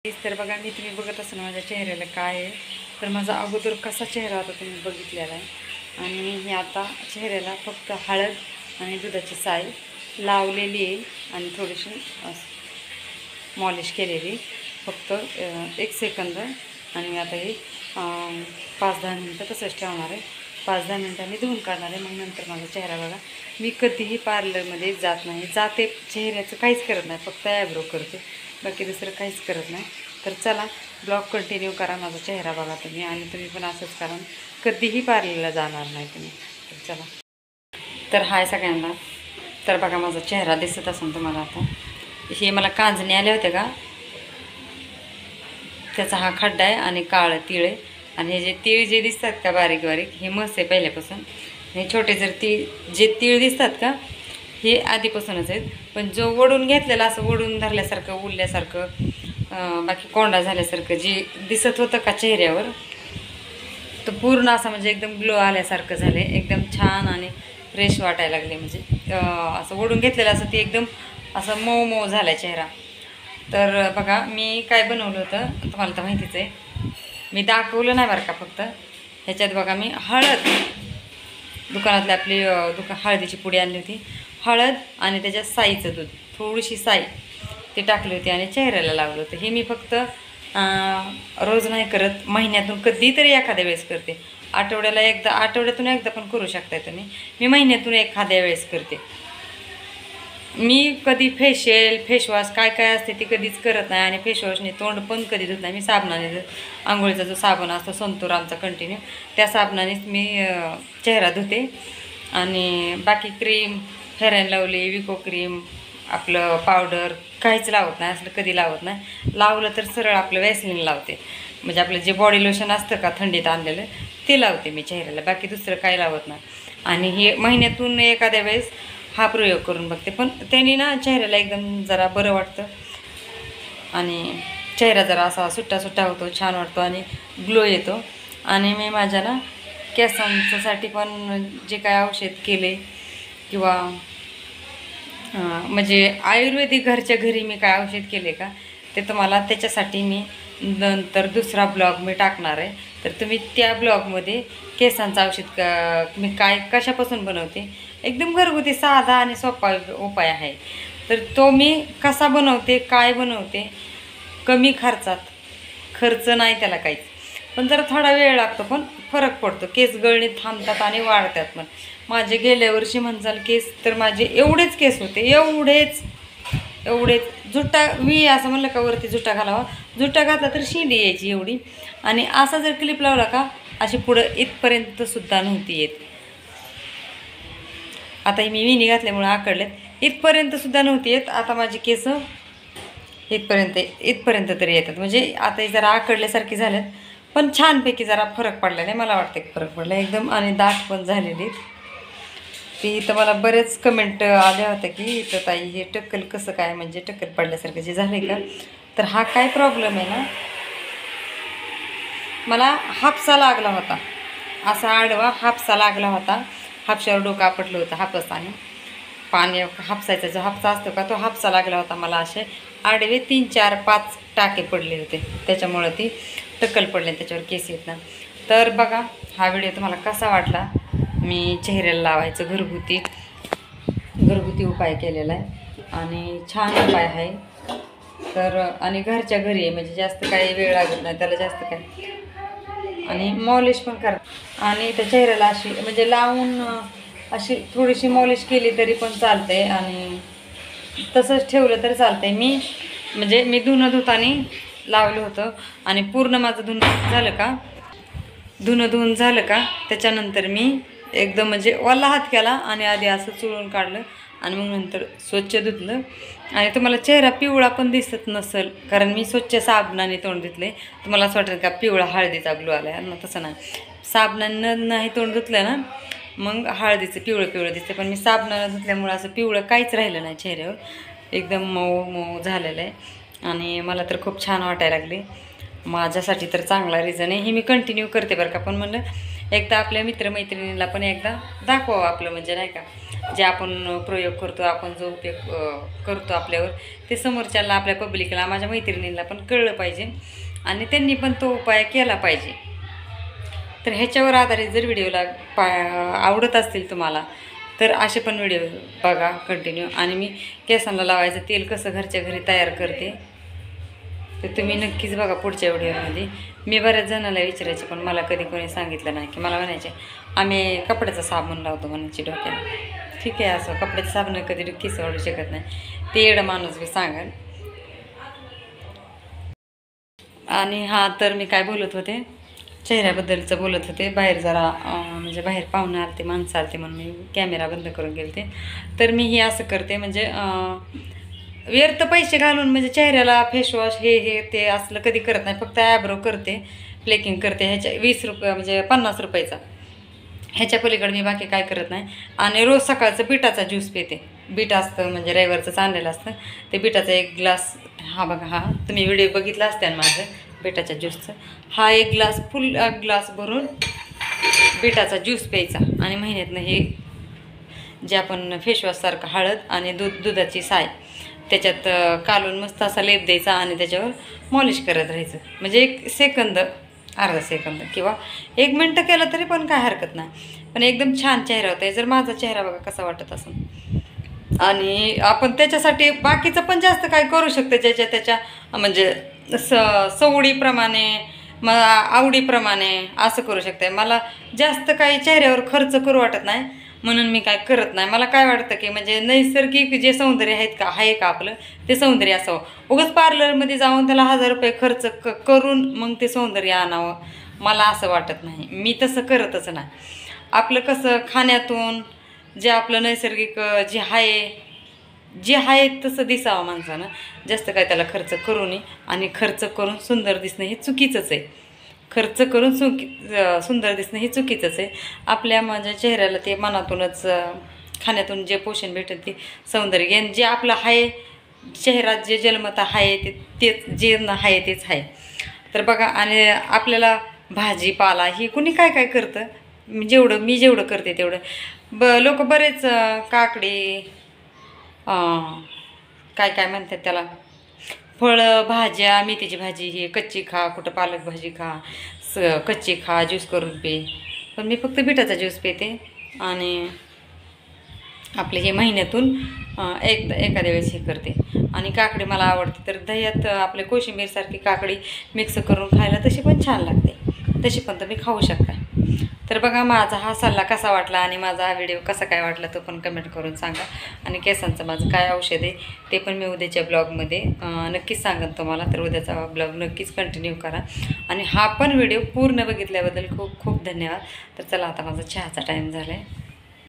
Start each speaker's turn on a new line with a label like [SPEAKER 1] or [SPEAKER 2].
[SPEAKER 1] तर बघा मी तुम्ही बघत असाल माझ्या चेहऱ्याला काय आहे तर माझा अगोदर कसा चेहरा होता तुम्ही बघितलेला आहे आणि मी आता चेहऱ्याला फक्त हळद आणि दुधाची साय लावलेली आहे आणि थोडीशी मॉलिश केलेली फक्त 1 सेकंद आणि मी आता हे 5-10 मिनटं तसंच ठेवणार आहे 5-10 मिनटांनी धुवून काढणार आहे मग नंतर माझा चेहरा बघा मी कधीही पार्लरमध्ये जात नाही जाते चेहऱ्याचं काहीच करत नाही फक्त आयब्रो करते बाकी दुसरं काहीच करत नाही तर चला ब्लॉग कंटिन्यू करा माझा चेहरा बघा तुम्ही आणि तुम्ही पण असंच करा कधीही पार्लरला जाणार नाही तुम्ही तर चला तर हाय सगळ्यांना तर बघा माझा चेहरा दिसत असेल तुम्हाला आता हे मला कांजणी आले होते का त्याचा हा खड्डा आहे आणि काळं तीळ आहे आणि हे जे तीळ जे दिसतात का बारीक बारीक हे मस्त आहे पहिल्यापासून हे छोटे जर जे तीळ दिसतात का हे आधीपासूनच आहेत पण जो वडून घेतलेला असं वडून धरल्यासारखं उरल्यासारखं बाकी कोंडा झाल्यासारखं जे दिसत होतं का चेहऱ्यावर तर पूर्ण असं म्हणजे एकदम ग्लो आल्यासारखं झालं एकदम छान आणि फ्रेश वाटायला लागले म्हणजे असं वडून घेतलेलं असं ते एकदम असं मऊ मऊ झाला चेहरा तर बघा मी काय बनवलं होतं तुम्हाला तर माहितीच आहे मी दाखवलं नाही बरं का फक्त ह्याच्यात बघा मी हळद दुकानातली आपली हळदीची पुडी आणली होती हळद आणि त्याच्यात साईचं दूध थोडीशी साई ते टाकली होती आणि चेहऱ्याला लावलं होतं हे मी फक्त रोज नाही करत महिन्यातून कधीतरी एखाद्या वेळेस करते आठवड्यातून एकदा पण करू शकताय तुम्ही मी महिन्यातून एखाद्या वेळेस करते मी कधी फेसवॉश काय काय असते ती कधीच करत नाही आणि फेसवॉशने तोंड पण कधी धुत नाही मी साबणाने आंघोळीचा जो साबण असतो संतूर आमचा कंटिन्यू त्या साबणानेच मी चेहरा धुते आणि बाकी क्रीम फेअर अँड लवली विको क्रीम आपलं पावडर काहीच लावत नाही असलं कधी लावत नाही लावलं तर सरळ आपलं वॅसलीन लावते म्हणजे आपलं जे बॉडी लोशन असतं का थंडीत आणलेलं ते लावते मी चेहऱ्याला बाकी दुसरं काही लावत नाही आणि हे महिन्यातून एखाद्या वेळेस हा प्रयोग करून बघते पण त्यांनी ना चेहऱ्याला एकदम जरा बरं वाटतं आणि चेहरा जरा असा सुट्टा सुट्टा होतो छान वाटतो आणि ग्लो येतो आणि मी माझ्या ना केसांसाठी पण जे काय औषध केले किंवा म्हणजे आयुर्वेदिक घरच्या घरी मी काय औषध केले का ते तुम्हाला त्याच्यासाठी मी नंतर दुसरा ब्लॉग मी टाकणार आहे तर तुम्ही त्या ब्लॉगमध्ये केसांचं औषध मी काय कशापासून बनवते एकदम घरगुती साधा आणि सोपा उपाय आहे तर तो मी कसा बनवते काय बनवते कमी खर्च नाही त्याला काहीच पण जरा थोडा वेळ लागतो पण फरक पडतो केस गळणे थांबतात आणि वाढतात पण माझे गेल्या वर्षी म्हणजाल केस तर माझे एवढेच केस होते एवढेच जुट्टा मी असं म्हणलं का वरती जुट्टा घालावा जुट्टा घातला तर शेंडी यायची एवढी आणि असा जर क्लिप लावला का अशी पुढं इथपर्यंत सुद्धा नव्हती येत आता मी विणी घातल्यामुळे आकडलेत इथपर्यंत सुद्धा नव्हती येत आता माझी केस इथपर्यंत तरी येतात म्हणजे आता जरा आकडल्यासारखी झाल्यात पण छानपैकी जरा फरक पडलेला आहे मला वाटतं की फरक पडला एकदम आणि दाट पण झालेली ती इथं मला बरेच कमेंट आल्या होत्या की इथं ताई हे टक्कल कसं काय म्हणजे टक्कल पडल्यासारखं जे झालं का तर हा काय प्रॉब्लेम आहे ना मला हापसा लागला होता असा आडवा हापसा लागला होता हापशावर डोकं आपटलं होतं हापसाने पाणी हापसायचा जो हापसा असतो का तो हापसा लागला होता मला असे आडवे 3-4-5 टाके पडले होते त्याच्यामुळं ती टक्कल पडले त्याच्यावर केस येत ना तर बघा हा व्हिडिओ तुम्हाला कसा वाटला मी चेहऱ्याला लावायचं घरगुती उपाय केलेला आहे आणि छान उपाय आहे तर आणि घरच्या घरी आहे म्हणजे जास्त काही वेळ लागत नाही त्याला जास्त काय आणि मॉलिश पण करा आणि त्या चेहऱ्याला अशी म्हणजे लावून अशी थोडीशी मॉलिश केली तरी पण चालते आणि तसंच ठेवलं तर चालतंय मी धुणं धुतानी लावलं होतं आणि पूर्ण माझं धुणं धुवून झालं का त्याच्यानंतर मी एकदम म्हणजे ओला हात केला आणि आधी असं चुळून काढलं आणि मग नंतर स्वच्छ धुतलं आणि तुम्हाला चेहरा पिवळा पण दिसत नसेल कारण मी स्वच्छ साबणाने तोंड धुतले तुम्हाला असं वाटेल का पिवळा हळदीचा ग्लो आला आहे मग तसं नाही साबणानं नाही तोंड धुतलं ना मग हळदीचं पिवळं दिसते पण मी साबणानं धुतल्यामुळं असं पिवळं काहीच राहिलं नाही चेहऱ्यावर एकदम मऊ झालेलं आहे आणि मला तर खूप छान वाटायला लागले माझ्यासाठी तर चांगला रिझन आहे हे मी कंटिन्यू करते बरं का पण म्हणलं एकदा आपल्या मित्रमैत्रिणींना पण एकदा दाखवावं आपलं, म्हणजे नाही का जे आपण प्रयोग करतो, आपण जो उपयोग करतो आपल्यावर, ते समोरच्याला, आपल्या पब्लिकला, माझ्या मैत्रिणींना पण कळलं पाहिजे आणि त्यांनी पण तो उपाय केला पाहिजे. तर ह्याच्यावर आधारित जर व्हिडिओला आवडत असतील तुम्हाला, तर असे पण व्हिडिओ बघा कंटिन्यू. आणि मी केसांना लावायचं तेल कसं घरच्या घरी तयार करते तर तुम्ही नक्कीच बघा पुढच्या व्हिडिओमध्ये. मी बऱ्याच जणांना विचारायचे, पण मला कधी कोणी सांगितलं नाही, की मला म्हणायचे आम्ही कपड्याचा साबण लावतो म्हणायची डोक्याला. ठीक आहे, असं कपड्याचं साबण कधी केस वाढू शकत नाही, ते एवढं माणूस मी सांगेन. आणि हा, तर मी काय बोलत होते, चेहऱ्याबद्दलचं बोलत होते. बाहेर जरा म्हणजे बाहेर पाहुणे आलते, माणसं आलते म्हणून मी कॅमेरा बंद करून गेलते. तर मी हे असं करते, म्हणजे व्यर्थ पैसे घालून म्हणजे चेहऱ्याला फेसवॉश हे ते असलं कधी करत नाही. फक्त ॲब्रो करते, प्लेकिंग करते, ह्याच्या 20 रुपये म्हणजे 50 रुपयाचा, ह्याच्या पलीकडे मी बाकी काय करत नाही. आणि रोज सकाळचं बिटाचा ज्यूस पिते. बीट असतं म्हणजे रविवारचंच आणलेलं असतं, ते बिटाचा 1 ग्लास, हा बघा, हा तुम्ही व्हिडिओ बघितला असत्यान माझं बिटाच्या ज्यूसचं. हा 1 ग्लास, फुल ग्लास भरून बिटाचा ज्यूस प्यायचा. आणि महिन्यातनं हे जे आपण फेसवॉशसारखं हळद आणि दुधाची साय त्याच्यात कालून मस्त असा लेप द्यायचा आणि त्याच्यावर मॉलिश करत राहायचं. म्हणजे 1 सेकंद, अर्धा सेकंद किंवा 1 मिनटं केलं तरी पण काय हरकत नाही, पण एकदम छान चेहरा होता. जर माझा चेहरा बघा कसा वाटत असेल. आणि आपण त्याच्यासाठी बाकीचं पण जास्त काय करू शकतो, ज्याच्या त्याच्या म्हणजे सवडीप्रमाणे, आवडीप्रमाणे असं करू शकते. मला जास्त काही चेहऱ्यावर खर्च करू वाटत नाही, म्हणून मी काय करत नाही. मला काय वाटतं की म्हणजे नैसर्गिक जे सौंदर्य आहे का आपलं, ते सौंदर्य असावं. उगाच पार्लरमध्ये जाऊन त्याला 1000 रुपये खर्च करून मग ते सौंदर्य आणावं, मला असं वाटत नाही. मी तसं करतच नाही. आपलं कसं खाण्यातून जे आपलं नैसर्गिक जे आहे तसं दिसावं माणसानं, जास्त काय त्याला खर्च करू नये. आणि खर्च करून सुंदर दिसणं हे चुकीचंच आहे. खर्च करून सुंदर दिसणं हे चुकीचंच आहे. आपल्या माझ्या चेहऱ्याला ते मनातूनच, खाण्यातून जे पोषण भेटेल ते सौंदर्य, जे आपलं आहे चेहरा, जे जन्मत आहे तेच जे आहे तेच आहे. तर बघा, आणि आपल्याला भाजीपाला ही कुणी काय काय करतं, मी जेवढं करते तेवढं. लोक बरेच काकडी, काय म्हणतात त्याला, फळं, भाज्या, मेथीची भाजी ही कच्ची खा, कुठं पालक भाजी खा, कच्ची खा, ज्यूस करून पे. पण मी फक्त बिटाचा ज्यूस पिते. आणि आपले हे महिन्यातून एखाद्या वेळेस हे करते. आणि काकडी मला आवडते, तर दह्यात आपले कोशिंबीरसारखी काकडी मिक्स करून खायला तशी पण छान लागते, तशी पण तुम्ही खाऊ शकता. तर बघा, माझा हा सल्ला कसा वाटला आणि माझा हा व्हिडिओ कसा काय वाटला तो पण कमेंट करून सांगा. आणि केसांचं माझं काय औषध आहे ते पण मी उद्याच्या ब्लॉगमध्ये नक्कीच सांगेन तुम्हाला. तर उद्याचा ब्लॉग नक्कीच कंटिन्यू करा. आणि हा पण व्हिडिओ पूर्ण बघितल्याबद्दल खूप खूप धन्यवाद. तर चला, आता माझा चहाचा टाईम झाला आहे.